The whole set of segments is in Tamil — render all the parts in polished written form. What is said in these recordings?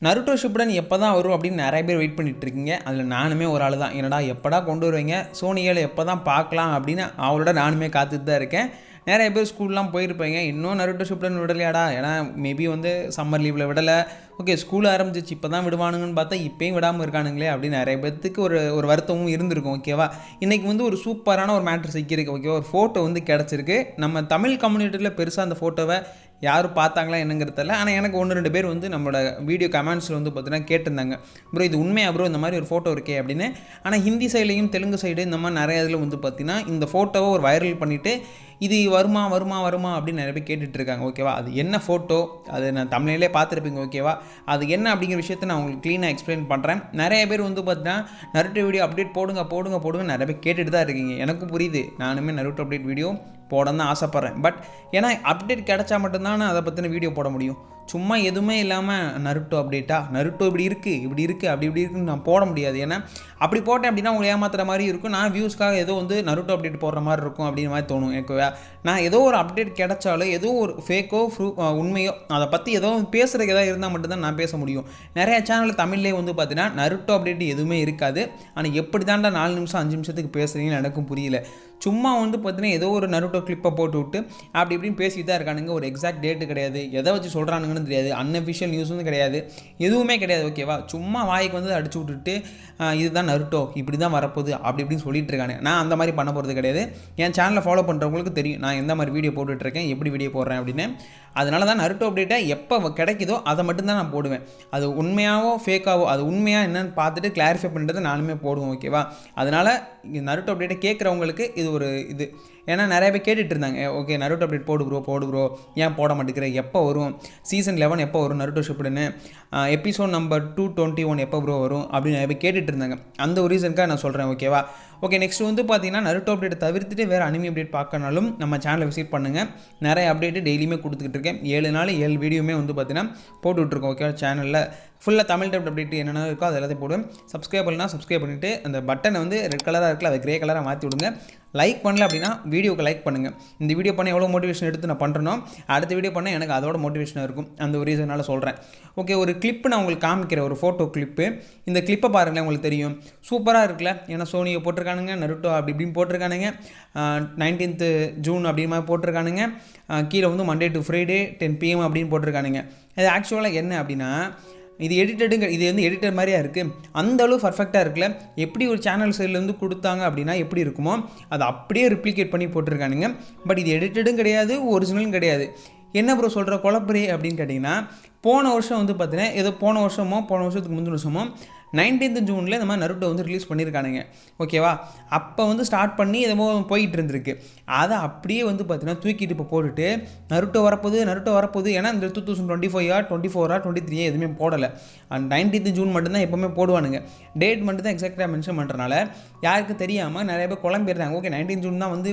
நருட்டோ ஷிப்புடன் எப்போ தான் வரும் அப்படின்னு நிறைய பேர் வெயிட் பண்ணிட்டு இருக்கீங்க. அதில் நானுமே ஒரு ஆள் தான். என்னடா எப்படா கொண்டு வருவீங்க, சோனியில் எப்போ தான் பார்க்கலாம் அப்படின்னு அவளோட நானுமே காத்துட்டு தான் இருக்கேன். நிறைய பேர் ஸ்கூல்லாம் போயிருப்பீங்க, இன்னும் நருட்டோ ஷிப்புடன் விடலையாடா, ஏன்னா மேபி வந்து சம்மர் லீவில் விடலை, ஓகே ஸ்கூல் ஆரம்பிச்சிச்சு இப்போ தான் விடுவானுங்கன்னு பார்த்தா இப்போயும் விடாமல் இருக்கானுங்களே அப்படின்னு நிறைய பேர்த்துக்கு ஒரு வருத்தமும் இருந்திருக்கும். ஓகேவா, இன்றைக்கி வந்து ஒரு சூப்பரான ஒரு மேட்ரு சிக்கியிருக்கு. ஓகேவா, ஒரு ஃபோட்டோ வந்து கிடச்சிருக்கு. நம்ம தமிழ் கம்யூனிட்டியில் பெருசாக அந்த ஃபோட்டோவை யாரும் பார்த்தாங்களா என்னங்கிறது தெரியல. ஆனால் எனக்கு 1-2 பேர் வந்து நம்மளோட வீடியோ கமெண்ட்ஸில் வந்து பார்த்தீங்கன்னா கேட்டிருந்தாங்க, ப்ரோ இது உண்மையா ப்ரோ இந்த மாதிரி ஒரு ஃபோட்டோ இருக்கே அப்படின்னு. ஆனால் ஹிந்தி சைட்லையும் தெலுங்கு சைடு இந்த மாதிரி நிறைய இதில் வந்து பார்த்தீங்கன்னா இந்த ஃபோட்டோவை ஒரு வைரல் பண்ணிவிட்டு இது வருமா வருமா வருமா அப்படின்னு நிறைய பேர் கேட்டுட்ருக்காங்க. ஓகேவா, அது என்ன ஃபோட்டோ, அது நான் தமிழ்லேயே பார்த்துருப்பீங்க. ஓகேவா, அது என்ன அப்படிங்கிற விஷயத்தை நான் உங்களுக்கு க்ளீனாக எக்ஸ்பிளைன் பண்ணுறேன். நிறைய பேர் வந்து பார்த்தீங்கன்னா நருட்டோ வீடியோ அப்டேட் போடுங்க போடுங்க போடுங்க நிறைய பேர் கேட்டுட்டு தான் இருக்கீங்க. எனக்கு புரியுது, நானுமே நருட்டோ அப்டேட் வீடியோ போடணும் தான் ஆசைப்பட்றேன். பட் ஏன்னா அப்டேட் கிடச்சா மட்டும்தான் நான் அதை பற்றின வீடியோ போட முடியும். சும்மா எதுவுமே இல்லாமல் நருட்டோ அப்டேட்டா, நருட்டோ இப்படி இருக்குது அப்படி இப்படி இருக்குன்னு நான் போட முடியாது. ஏன்னா அப்படி போட்டேன் அப்படின்னா உங்களை ஏமாத்துற மாதிரி இருக்கும். நான் வியூஸ்க்காக ஏதோ வந்து நருட்டோ அப்டேட் போடுற மாதிரி இருக்கும் அப்படின்னு மாதிரி தோணும் எனக்கு. நான் ஏதோ ஒரு அப்டேட் கிடைச்சாலும் ஏதோ ஒரு ஃபேக்கோ உண்மையோ அதை பற்றி ஏதோ பேசுகிறதுக்கு ஏதாவது இருந்தால் மட்டும்தான் நான் பேச முடியும். நிறைய சேனலில் தமிழ்லேயே வந்து பார்த்தீங்கன்னா நருட்டோ அப்டேட் எதுவுமே இருக்காது. ஆனால் எப்படி தாண்டா 4 நிமிஷம் 5 நிமிஷத்துக்கு பேசுகிறீங்கன்னு எனக்கும் புரியல. சும்மா வந்து பார்த்தீங்கன்னா ஏதோ ஒரு நருட்டோ கிளிப்பை போட்டு விட்டு அப்படி இப்படின்னு பேசிட்டு தான் இருக்கானுங்க. ஒரு எக்ஸாக்ட் டேட்டு கிடையாது, எதை வச்சு சொல்கிறானுங்கன்னு தெரியாது, அன்அஃபிஷியல் நியூஸ் வந்து கிடையாது, எதுவுமே கிடையாது. ஓகேவா, சும்மா வாய்க்கு வந்து அடிச்சு விட்டுட்டு இதுதான் நருட்டோ இப்படி தான் வரப்போகுது அப்படி இப்படின்னு சொல்லிட்டு இருக்காங்க. நான் அந்த மாதிரி பண்ண போகிறது கிடையாது. என் சேனலில் ஃபாலோ பண்ணுறவங்களுக்கு தெரியும் நான் எந்த மாதிரி வீடியோ போட்டுட்ருக்கேன், எப்படி வீடியோ போடுறேன் அப்படின்னு. அதனால தான் நருட்டோ அப்டேட்டை எப்போ கிடைக்குதோ அதை மட்டும்தான் நான் போடுவேன். அது உண்மையாவோ ஃபேக்காவோ அது உண்மையாக என்னன்னு பார்த்துட்டு கிளாரிஃபை பண்ணுறது நானுமே போடுவேன். ஓகேவா, அதனால் நருட்டோ அப்டேட்டை கேட்குறவங்களுக்கு இது ஒரு இது. ஏன்னா நிறைய பேர் கேட்டுட்டு இருந்தாங்க, ஓகே நருட்டோ அப்டேட் போடு ப்ரோ ஏன் போட மாட்டேங்கிற, எப்போ வரும் சீசன் 11 எப்போ வரும் நருட்டோ ஷிப்புடன், எபிசோட் நம்பர் 221 எப்போ ப்ரோ வரும் அப்படின்னு நிறைய பேர் கேட்டுட்டு இருந்தாங்க. அந்த ஒரு ரீசனுக்காக நான் சொல்கிறேன். ஓகேவா, ஓகே நெக்ஸ்ட் வந்து பார்த்தீங்கன்னா நருட்டோ அப்டேட் தவிர்த்துட்டு வேறு அனிமி அப்டேட் பார்க்கனாலும் நம்ம சேனலை விசிட் பண்ணுங்கள். நிறைய அப்டேட்டு டெய்லியுமே கொடுத்துக்கிட்டு இருக்கேன். 7 நாள் 7 வீடியோமே வந்து பார்த்தீங்கன்னா போட்டுட்ருக்கோம். ஓகே, சேனலில் ஃபுல்லாக தமிழ் டைப் அப்டேட் என்னென்ன இருக்கோ அது எல்லாத்தையும் போடுவேன். சப்ஸ்கிரைப் பண்ணலாம், சப்ஸ்கிரைப் பண்ணிவிட்டு அந்த பட்டனை வந்து ரெட் கலராக இருக்குல்ல அதை கிரே கலராக மாற்றி விடுங்க. லைக் பண்ணல அப்படின்னா வீடியோக்கு லைக் பண்ணுங்கள். இந்த வீடியோ பண்ண எவ்வளோ மோட்டிவேஷன் எடுத்து நான் பண்ணுறேனோ அடுத்த வீடியோ பண்ண எனக்கு அதோட மோட்டிவேஷனாக இருக்கும். அந்த ஒரு ரீசனால் சொல்கிறேன். ஓகே, ஒரு கிளிப்பு நான் உங்களுக்கு காமிக்கிறேன், ஒரு ஃபோட்டோ கிளிப்பு. இந்த கிளிப்பை பாருங்களேன், உங்களுக்கு தெரியும் சூப்பராக இருக்குல்ல. ஏன்னா சோனியை போட்டிருக்கானுங்க, நருட்டோ அப்படி இப்படின்னு போட்டிருக்கானுங்க, 19th ஜூன் அப்படி மாதிரி போட்டிருக்கானுங்க. கீழே வந்து மண்டே டு ஃப்ரைடே 10 PM அப்படின்னு போட்டிருக்கானுங்க. அது ஆக்சுவலாக என்ன அப்படின்னா இது எடிட்டடுங்க, இது வந்து எடிட்டர் மாதிரியா இருக்குது. அந்தளவு பர்ஃபெக்டாக இருக்குல்ல. எப்படி ஒரு சேனல் சைட்லேருந்து கொடுத்தாங்க அப்படின்னா எப்படி இருக்குமோ அதை அப்படியே ரிப்ளிகேட் பண்ணி போட்டிருக்கானுங்க. பட் இது எடிட்டடும் கிடையாது, ஒரிஜினலும் கிடையாது. என்ன ப்ரோ சொல்கிற குழப்பறே அப்படின்னு கேட்டிங்கன்னா, போன வருஷம் வந்து பார்த்தீங்கன்னா ஏதோ போன வருஷத்துக்கு முந்தின வருஷமோ 19th ஜூனில் இந்த மாதிரி நருட்டோ வந்து ரிலீஸ் பண்ணியிருக்கானுங்க. ஓகேவா, அப்போ வந்து ஸ்டார்ட் பண்ணி எதோ போயிட்டு இருந்திருக்கு. அதை அப்படியே வந்து பார்த்தீங்கன்னா தூக்கிட்டு இப்போ போட்டுட்டு நருட்டோ வரப்போகுது ஏன்னா இந்த 2025 24 23 எதுவுமே போடலை. 19th ஜூன் மட்டும்தான் எப்போவுமே போடுவானுங்க. டேட் மட்டும் தான் எக்ஸாக்டாக மென்ஷன் பண்ணுறனால யாருக்கு தெரியாமல் நிறைய பேர் குழம்பிடுறாங்க. ஓகே 19 ஜூன் தான் வந்து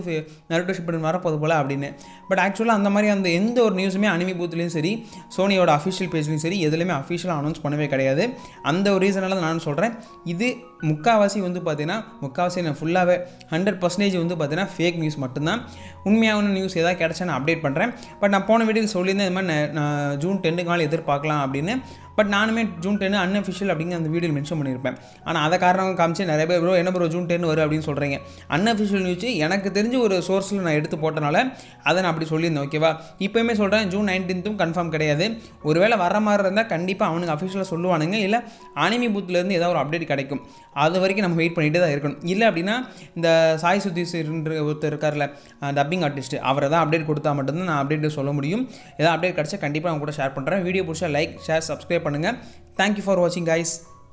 நருட்டோ ஷிப்புடன் வரப்போது போல் அப்படின்னு. பட் ஆக்சுவலாக அந்த மாதிரி அந்த எந்த ஒரு நியூஸுமே அனிமி பூத்துலேயும் சரி சோனியோட அஃபிஷியல் பேஜ்லையும் சரி எதுலையுமே அஃபிஷியலாக அனௌன்ஸ் பண்ணவே கிடையாது. அந்த ஒரு ரீசனால தான் நான் சொல்கிறேன். இது முக்கால்வாசி வந்து பார்த்தீங்கன்னா நான் ஃபுல்லாகவே 100% வந்து பார்த்தீங்கன்னா ஃபேக் நியூஸ் மட்டும்தான். உண்மையான நியூஸ் ஏதாவது கிடச்சா நான் அப்டேட் பண்ணுறேன். பட் நான் போன வீடியோவில் சொல்லியிருந்தேன் இந்த மாதிரி நான் ஜூன் 10 எதிர்பார்க்கலாம் அப்படின்னு. பட் நானுமே ஜூன் 10 அன்அஃபிஷியல் அப்படிங்கிற அந்த வீடியோவில் மென்ஷன் பண்ணியிருப்பேன். ஆனால் அதை காரணம் காமிச்சு நிறைய பேர் ப்ரோ என்ன ப்ரோ ஜூன் 10 வரும் அப்படின்னு சொல்கிறீங்க. அன்அஃபிஷியல் நியூஸ் எனக்கு தெரிஞ்சு ஒரு சோர்ஸில் நான் எடுத்து போட்டனால அதை நான் அப்படி சொல்லியிருந்தேன். ஓகேவா, இப்போயுமே சொல்கிறேன் ஜூன் 19 கன்ஃபார்ம் கிடையாது. ஒருவேளை வர மாதிரி இருந்தால் கண்டிப்பாக அவனுக்கு அஃபிஷியலாக சொல்லுவானுங்க, இல்லை அனிமி பூத்துலேருந்து ஏதாவது ஒரு அப்டேட் கிடைக்கும். அது வரைக்கும் நம்ம வெயிட் பண்ணிகிட்டே தான் இருக்கணும். இல்லை அப்படின்னா இந்த சாய் சுதீஷ்ன்ற ஒருத்தர் இருக்கார்ல டப்பிங் ஆர்டிஸ்ட், அவரை தான் அப்டேட் கொடுத்தா மட்டும்தான் நான் அப்டேட் சொல்ல முடியும். ஏதாவது அப்டேட் கிடச்சா கண்டிப்பாக அவங்க கூட ஷேர் பண்ணுறேன். வீடியோ பிடிச்சா லைக் ஷேர் சப்ஸ்கிரைப் பண்ணுங்கள். தேங்க்யூ ஃபார் வாட்சிங் கைஸ்.